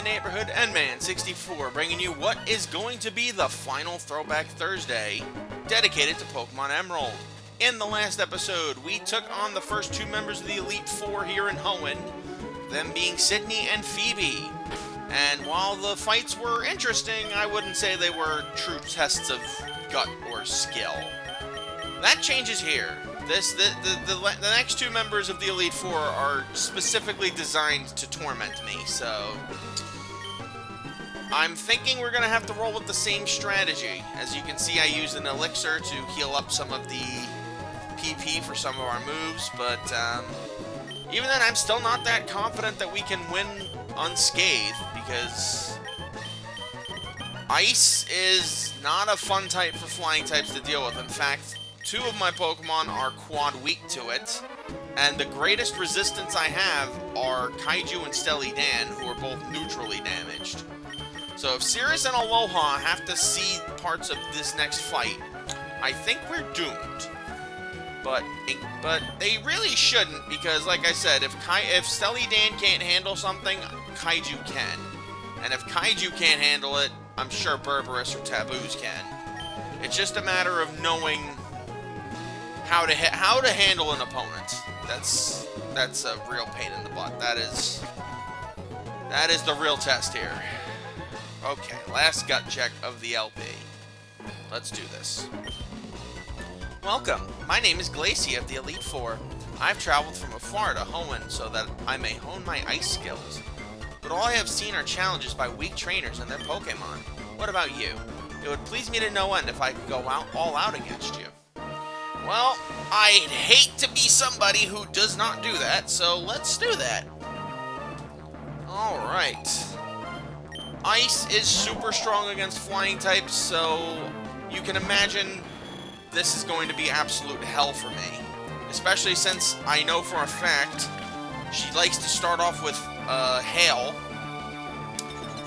the neighborhood, and Man64, bringing you what is going to be the final Throwback Thursday dedicated to Pokemon Emerald. In the last episode, we took on the first two members of the Elite Four here in Hoenn, them being Sydney and Phoebe. And while the fights were interesting, I wouldn't say they were true tests of gut or skill. That changes here. The next two members of the Elite Four are specifically designed to torment me, so I'm thinking we're going to have to roll with the same strategy. As you can see, I used an elixir to heal up some of the PP for some of our moves, but even then, I'm still not that confident that we can win unscathed, because Ice is not a fun type for flying types to deal with. In fact, two of my Pokemon are quad weak to it, and the greatest resistance I have are Kaiju and Steely Dan, who are both neutrally damaged. So if Cirrus and Aloha have to see parts of this next fight, I think we're doomed. But they really shouldn't, because like I said, if Steely Dan can't handle something, Kaiju can. And if Kaiju can't handle it, I'm sure Berberus or Taboos can. It's just a matter of knowing how to handle an opponent. That's a real pain in the butt. That is the real test here. Okay, last gut check of the LP. Let's do this. Welcome. My name is Glacia of the Elite Four. I've traveled from afar to Hoenn so that I may hone my ice skills. But all I have seen are challenges by weak trainers and their Pokemon. What about you? It would please me to no end if I could go all out against you. Well, I'd hate to be somebody who does not do that, so let's do that. Alright. Ice is super strong against flying types, so you can imagine this is going to be absolute hell for me. Especially since I know for a fact she likes to start off with Hail,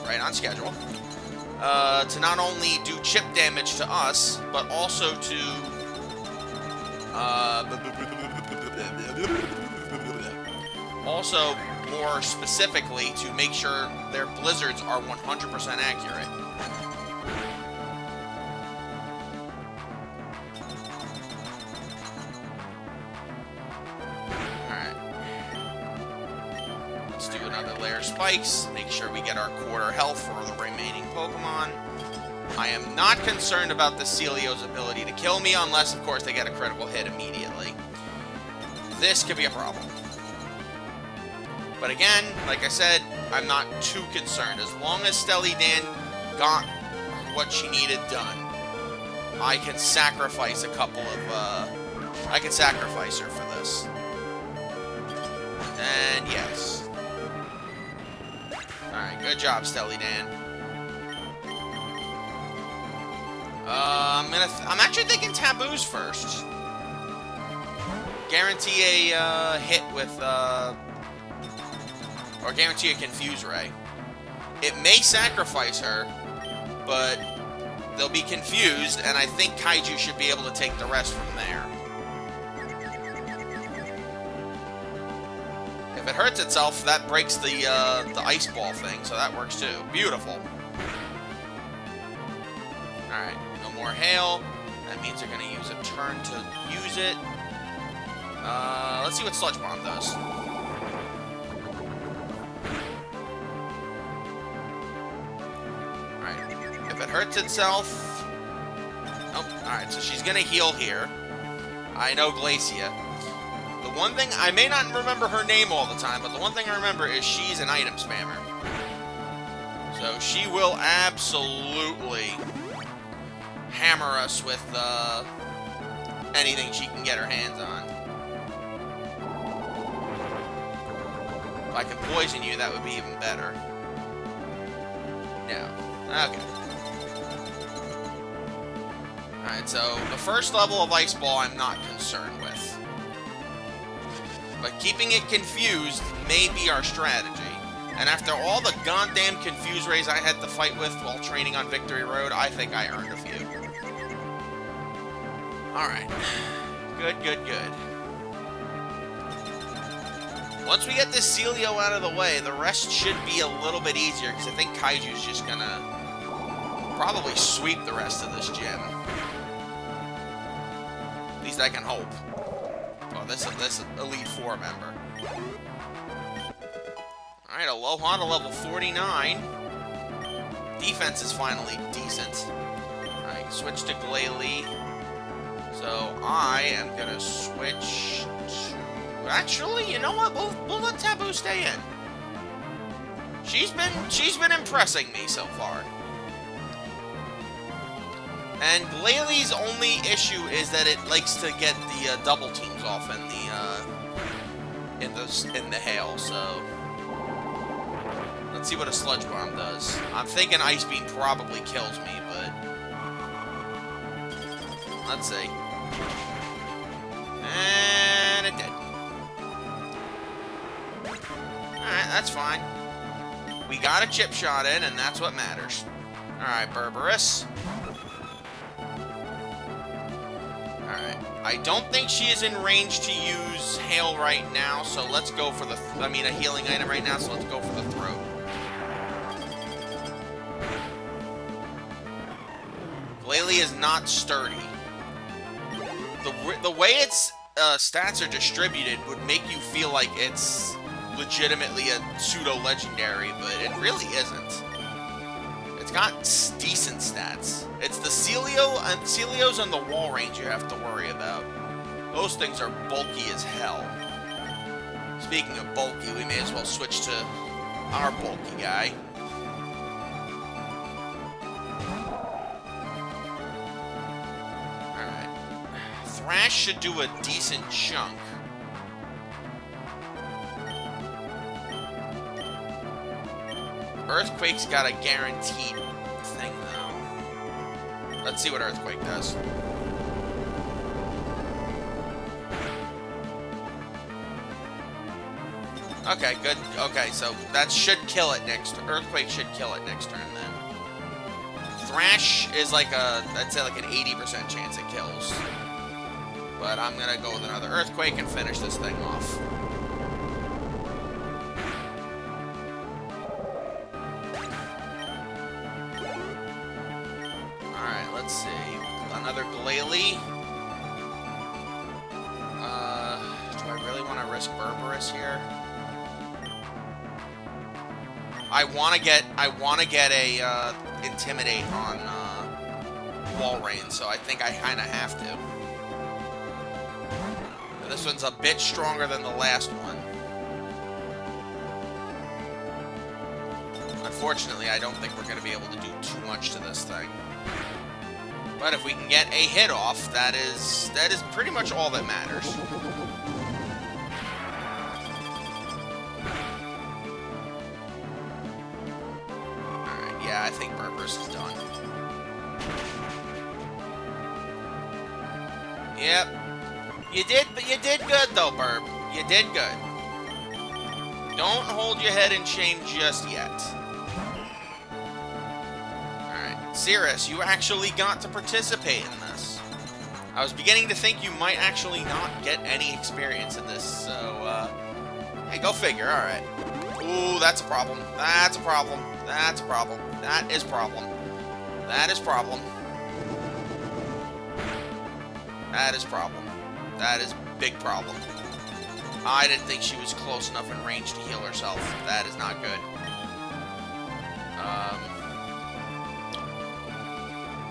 right on schedule, to not only do chip damage to us, but also to also, more specifically, to make sure their blizzards are 100% accurate. Alright. Let's do another layer of spikes, make sure we get our quarter health for the remaining Pokemon. I am not concerned about the Celio's ability to kill me, unless, of course, they get a critical hit immediately. This could be a problem. But again, like I said, I'm not too concerned. As long as Steely Dan got what she needed done, I can sacrifice a couple of, I can sacrifice her for this. And yes. Alright, good job, Steely Dan. I'm actually thinking Taboos first. Guarantee a hit with, or guarantee a Confuse Ray. It may sacrifice her, but they'll be confused, and I think Kaiju should be able to take the rest from there. If it hurts itself, that breaks the Ice Ball thing, so that works too. Beautiful. Alright, no more Hail. That means they're going to use a turn to use it. Let's see what Sludge Bomb does. Alright, if it hurts itself... Oh, alright, so she's going to heal here. I know Glacia. The one thing, I may not remember her name all the time, but the one thing I remember is she's an item spammer. So she will absolutely hammer us with anything she can get her hands on. If I can poison you, that would be even better. No. Okay. Alright, so the first level of Ice Ball I'm not concerned with. But keeping it confused may be our strategy. And after all the goddamn Confuse Rays I had to fight with while training on Victory Road, I think I earned a few. Alright. Good, good, good. Once we get this Celio out of the way, the rest should be a little bit easier, because I think Kaiju's just gonna probably sweep the rest of this gym. At least I can hope. Oh, this Elite Four member. Alright, Aloha to level 49. Defense is finally decent. Alright, switch to Glalie. So I am gonna switch to... Actually, you know what? We'll let Taboo stay in. She's been impressing me so far. And Glalie's only issue is that it likes to get the double teams off in the hail. So let's see what a Sludge Bomb does. I'm thinking Ice Beam probably kills me, but let's see. And it did. Alright, that's fine. We got a chip shot in, and that's what matters. Alright, Berberus. Alright. I don't think she is in range to use Hail right now, so let's go for the... a healing item right now, so let's go for the Throat. Glalie is not sturdy. The way its stats are distributed would make you feel like it's legitimately a pseudo-legendary, but it really isn't. It's got decent stats. It's the Celios and the wall range you have to worry about. Those things are bulky as hell. Speaking of bulky, we may as well switch to our bulky guy. Alright. Thrash should do a decent chunk. Earthquake's got a guaranteed thing, though. Let's see what Earthquake does. Okay, good. Okay, so that should kill it next... Earthquake should kill it next turn, then. Thrash is like a... I'd say like an 80% chance it kills. But I'm gonna go with another Earthquake and finish this thing off. Let's see. Another Glalie. Do I really want to risk Berberus here? I want to get a Intimidate on Walrein, so I think I kind of have to. This one's a bit stronger than the last one. Unfortunately, I don't think we're going to be able to do too much to this thing. But if we can get a hit off, that is pretty much all that matters. Alright, yeah, I think Berberus is done. Yep. You did good though, Burb. You did good. Don't hold your head in shame just yet. Cirrus, you actually got to participate in this. I was beginning to think you might actually not get any experience in this, so, hey, go figure, alright. Ooh, that's a problem. That's a problem. That's a problem. That is problem. That is problem. That is problem. That is big problem. I didn't think she was close enough in range to heal herself. That is not good.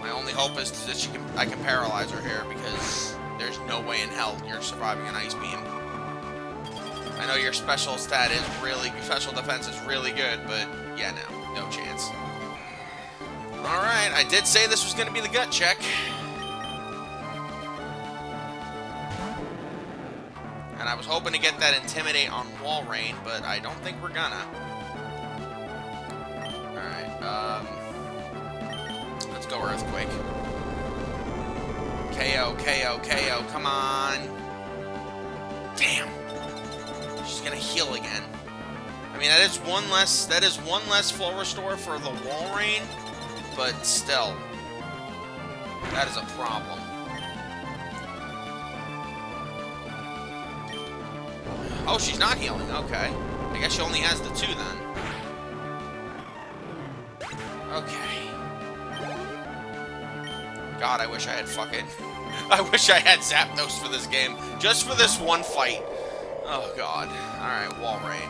My only hope is that I can paralyze her here, because there's no way in hell you're surviving an Ice Beam. I know your special defense is really good, but yeah, no chance. Alright, I did say this was going to be the gut check. And I was hoping to get that Intimidate on Walrein, but I don't think we're gonna. Alright, let's go Earthquake. KO, KO, KO, come on. Damn. She's gonna heal again. I mean, that is one less full restore for the Walrein, but still. That is a problem. Oh, she's not healing. Okay. I guess she only has the 2 then. Okay. God, I wish I had fucking... I wish I had Zapdos for this game. Just for this one fight. Oh, God. Alright, Wall Rain.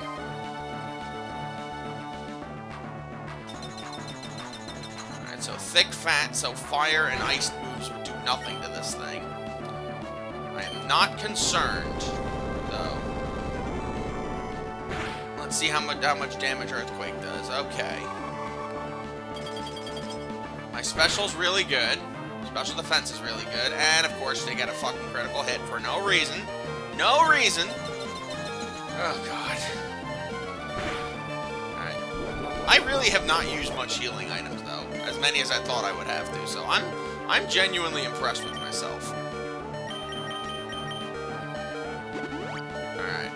Alright, so thick, fat, so fire and ice moves would do nothing to this thing. I am not concerned, though. Let's see how much damage Earthquake does. Okay. My special's really good. Special defense is really good. And, of course, they get a fucking critical hit for no reason. No reason. Oh, God. Alright. I really have not used much healing items, though. As many as I thought I would have to. So I'm genuinely impressed with myself. Alright.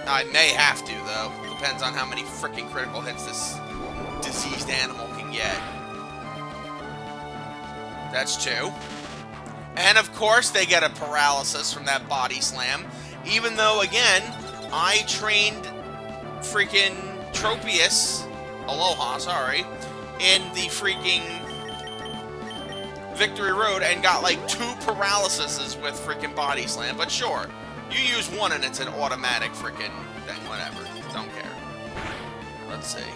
I may have to, though. Depends on how many freaking critical hits this diseased animal can get. That's 2. And, of course, they get a paralysis from that body slam. Even though, again, I trained freaking Tropius, Aloha, sorry, in the freaking Victory Road and got, like, 2 paralyses with freaking body slam. But sure, you use 1 and it's an automatic freaking thing. Whatever. Don't care. Let's see.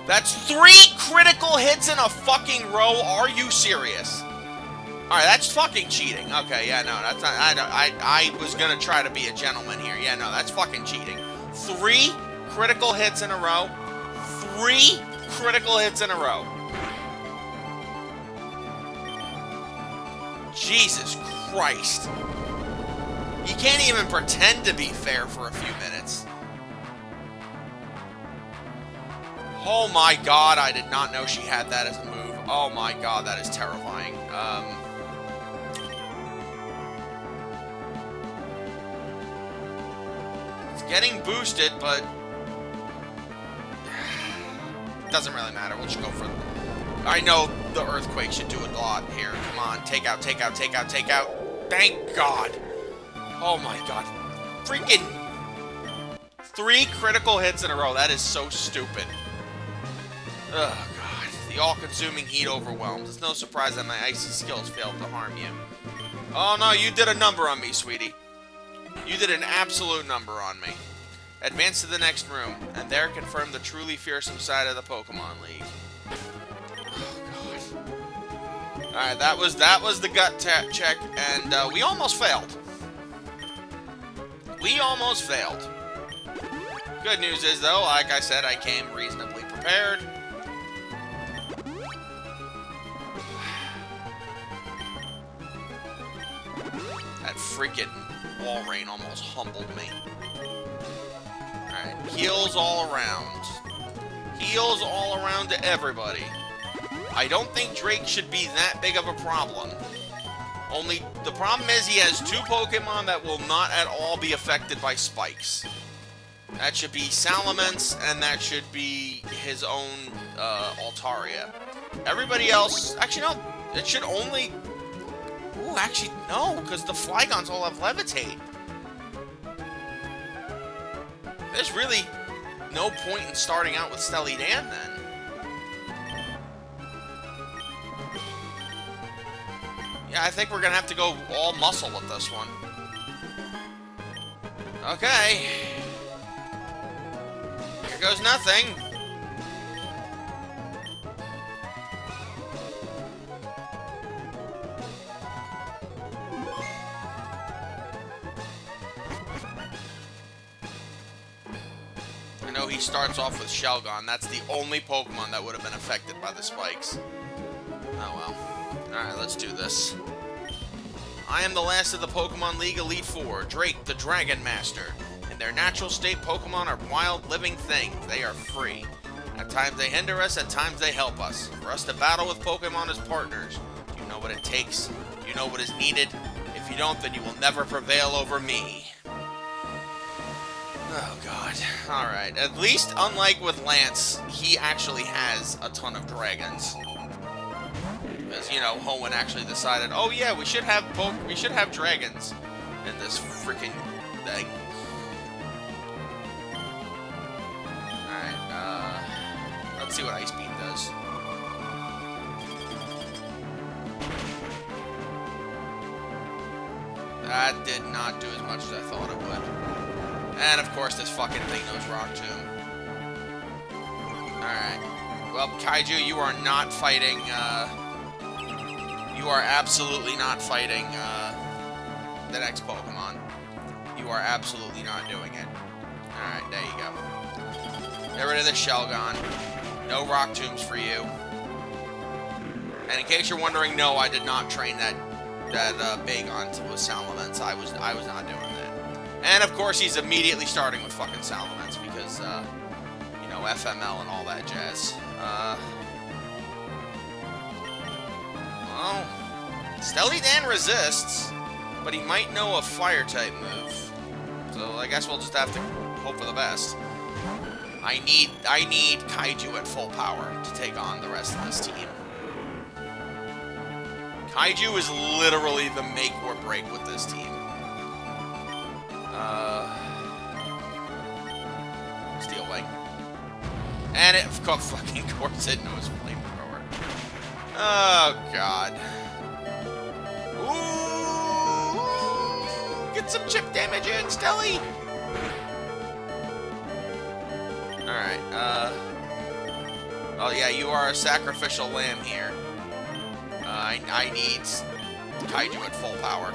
That's 3 critical hits in a fucking row. Are you serious? Alright, that's fucking cheating. Okay, yeah, no, that's not... I was gonna try to be a gentleman here. Yeah, no, that's fucking cheating. 3 critical hits in a row. 3 critical hits in a row. Jesus Christ. You can't even pretend to be fair for a few minutes. Oh my God, I did not know she had that as a move. Oh my God, that is terrifying. It's getting boosted, but it doesn't really matter. We'll just go for it. I know the Earthquake should do a lot here. Come on, take out, take out, take out, take out. Thank God. Oh my God. Freaking 3 critical hits in a row. That is so stupid. Oh, God. The all-consuming heat overwhelms. It's no surprise that my icy skills failed to harm you. Oh, no, you did a number on me, sweetie. You did an absolute number on me. Advance to the next room, and there confirm the truly fearsome side of the Pokemon League. Oh, God. Alright, that was the gut check, and we almost failed. We almost failed. Good news is, though, like I said, I came reasonably prepared. That freaking Wall Rain almost humbled me. Alright, heals all around. Heals all around to everybody. I don't think Drake should be that big of a problem. Only, the problem is he has 2 Pokemon that will not at all be affected by spikes. That should be Salamence, and that should be his own Altaria. Everybody else... Actually, no. It should only... Ooh, actually, no, because the Flygons all have Levitate. There's really no point in starting out with Steely Dan, then. Yeah, I think we're going to have to go all muscle with this one. Okay. Here goes nothing. I know he starts off with Shelgon. That's the only Pokemon that would have been affected by the spikes. Oh well. Alright, let's do this. I am the last of the Pokemon League Elite Four, Drake the Dragon Master. In their natural state, Pokemon are wild, living things. They are free. At times they hinder us, at times they help us. For us to battle with Pokemon as partners. Do you know what it takes? Do you know what is needed? If you don't, then you will never prevail over me. Oh, God. Alright. At least, unlike with Lance, he actually has a ton of dragons. Because, you know, Hoenn actually decided, oh yeah, we should have dragons in this freaking thing. Alright, let's see what Ice Beam does. That did not do as much as I thought it would. And of course, this fucking thing knows Rock Tomb. Alright. Well, Kaiju, you are not fighting, you are absolutely not fighting, the next Pokemon. You are absolutely not doing it. Alright, there you go. Get rid of the Shelgon. No Rock Tombs for you. And in case you're wondering, no, I did not train that Bagon with Salamence. I was not doing that. And of course, he's immediately starting with fucking Salamence because, you know, FML and all that jazz. Well, Steely Dan resists, but he might know a Fire-type move. So I guess we'll just have to hope for the best. I need Kaiju at full power to take on the rest of this team. Kaiju is literally the make or break with this team. Steel Wing. And it, of course, fucking course it knows Flamethrower. Oh, God. Ooh! Get some chip damage in, Stelly! Alright, oh yeah, you are a sacrificial lamb here. I need Kaiju at full power.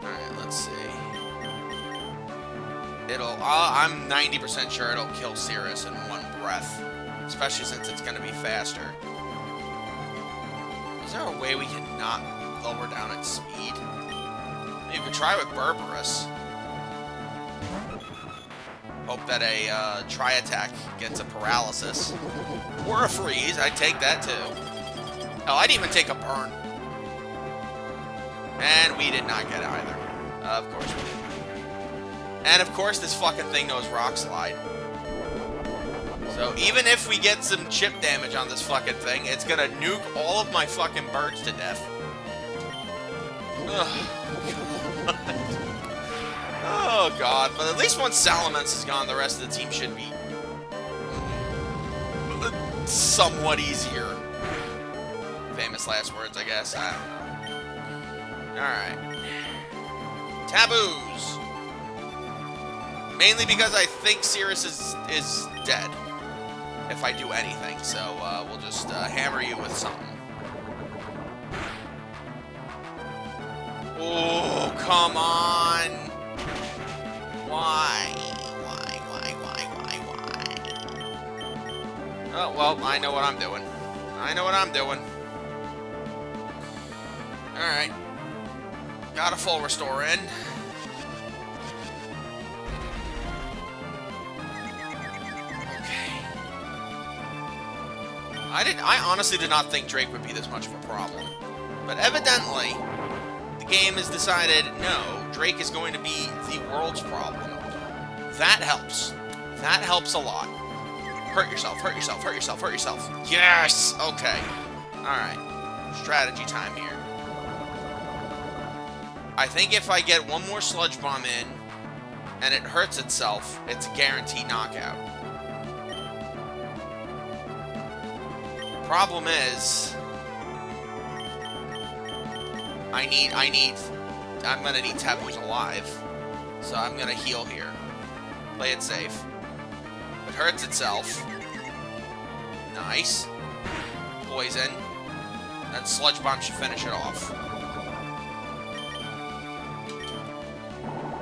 Alright, let's see. I'm 90% sure it'll kill Cirrus in one breath. Especially since it's gonna be faster. Is there a way we can not lower down its speed? Maybe you could try with Berberus. Hope that a Tri-Attack gets a Paralysis. Or a Freeze, I'd take that too. Hell, I'd even take a Burn. And we did not get either. Of course we didn't. And of course this fucking thing knows Rock Slide. So even if we get some chip damage on this fucking thing, it's gonna nuke all of my fucking birds to death. Ugh. Oh, God. But at least once Salamence is gone, the rest of the team should be somewhat easier. Famous last words, I guess. I don't know. Alright. Taboos. Mainly because I think Cirrus is dead. If I do anything. So, we'll just hammer you with something. Oh, come on. Why? Oh, well, I know what I'm doing. Alright. Got a full restore in. Okay. I honestly did not think Drake would be this much of a problem. But evidently, the game has decided, no, Drake is going to be the world's problem. That helps. That helps a lot. Hurt yourself, hurt yourself, hurt yourself, hurt yourself. Yes! Okay. Alright. Strategy time here. I think if I get one more Sludge Bomb in, and it hurts itself, it's a guaranteed knockout. Problem is, I'm gonna need Taboos alive. So I'm gonna heal here. Play it safe. It hurts itself. Nice. Poison. Then Sludge Bomb should finish it off.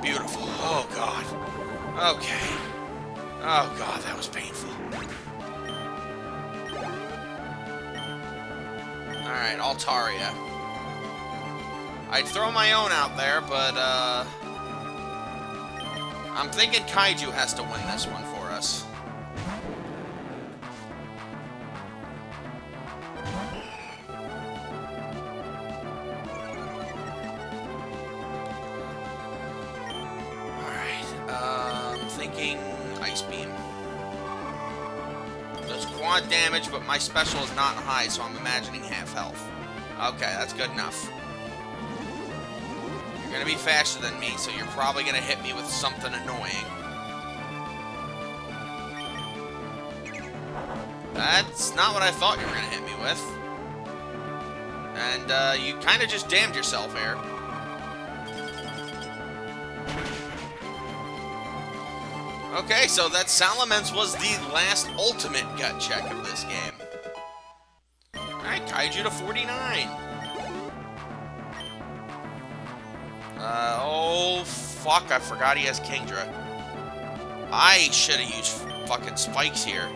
Beautiful. Oh, God. Okay. Oh, God, that was painful. Alright, Altaria. I'd throw my own out there, but, I'm thinking Kaiju has to win this one for us. Alright, I'm thinking Ice Beam. Does quad damage, but my special is not high, so I'm imagining half health. Okay, that's good enough. You're gonna be faster than me, so you're probably gonna hit me with something annoying. That's not what I thought you were gonna hit me with. And, you kind of just damned yourself here. Okay, so that Salamence was the last ultimate gut check of this game. Alright, Kaiju to 49. Oh, fuck, I forgot he has Kingdra. I should have used fucking spikes here.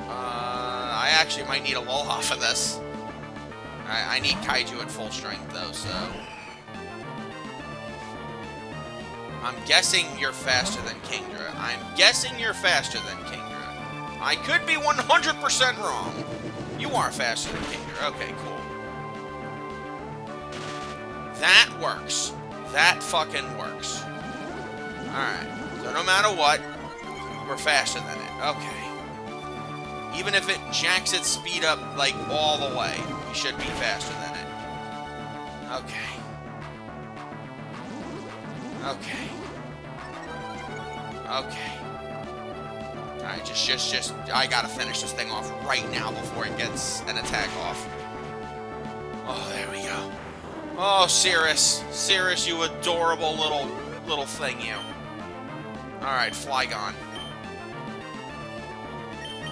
I actually might need a Aloha for this. I need Kaiju at full strength, though, so... I'm guessing you're faster than Kingdra. I'm guessing you're faster than Kingdra. I could be 100% wrong. You are faster than Kingdra. Okay, cool. That works. That fucking works. Alright. So no matter what, we're faster than it. Okay. Even if it jacks its speed up, like, all the way, we should be faster than it. Okay. Okay. Okay. Alright, just, I gotta finish this thing off right now before it gets an attack off. Oh, there we go. Oh, Cirrus. Cirrus, you adorable little thing, you. Alright, Flygon.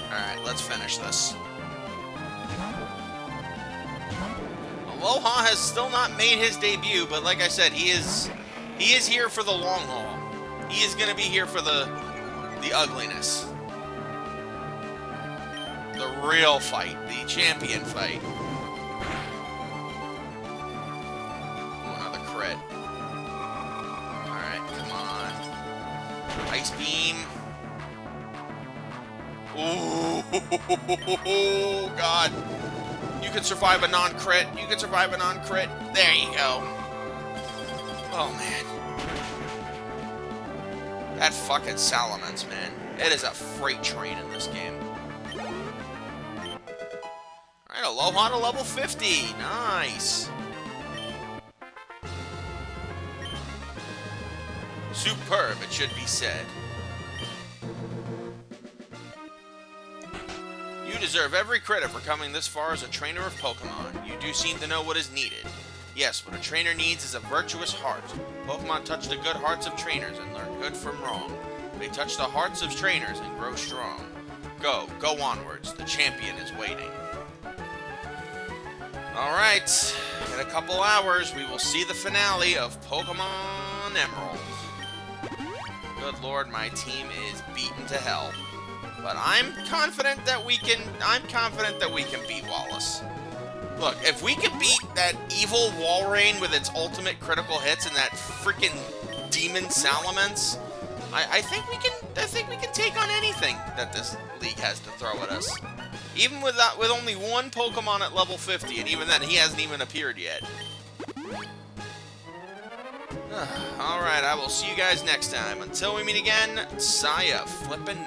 Alright, let's finish this. Aloha has still not made his debut, but like I said, he is here for the long haul. He is going to be here for the ugliness. The real fight. The champion fight. Ooh, another crit. Alright, come on. Ice Beam. Ooh, God. You can survive a non-crit. You can survive a non-crit. There you go. Oh, man. That fucking Salamence, man. It is a freight train in this game. Alright, Aloha to level 50. Nice. Superb, it should be said. You deserve every credit for coming this far as a trainer of Pokemon. You do seem to know what is needed. Yes, what a trainer needs is a virtuous heart. Pokemon touch the good hearts of trainers and learn good from wrong. They touch the hearts of trainers and grow strong. Go onwards. The champion is waiting. Alright, in a couple hours, we will see the finale of Pokémon Emerald. Good lord, my team is beaten to hell. But I'm confident that we can beat Wallace. Look, if we can beat that evil Walrein with its ultimate critical hits and that freaking demon Salamence, I think we can take on anything that this league has to throw at us. Even with only one Pokemon at level 50, and even then, he hasn't even appeared yet. Alright, I will see you guys next time. Until we meet again, Saya flippin'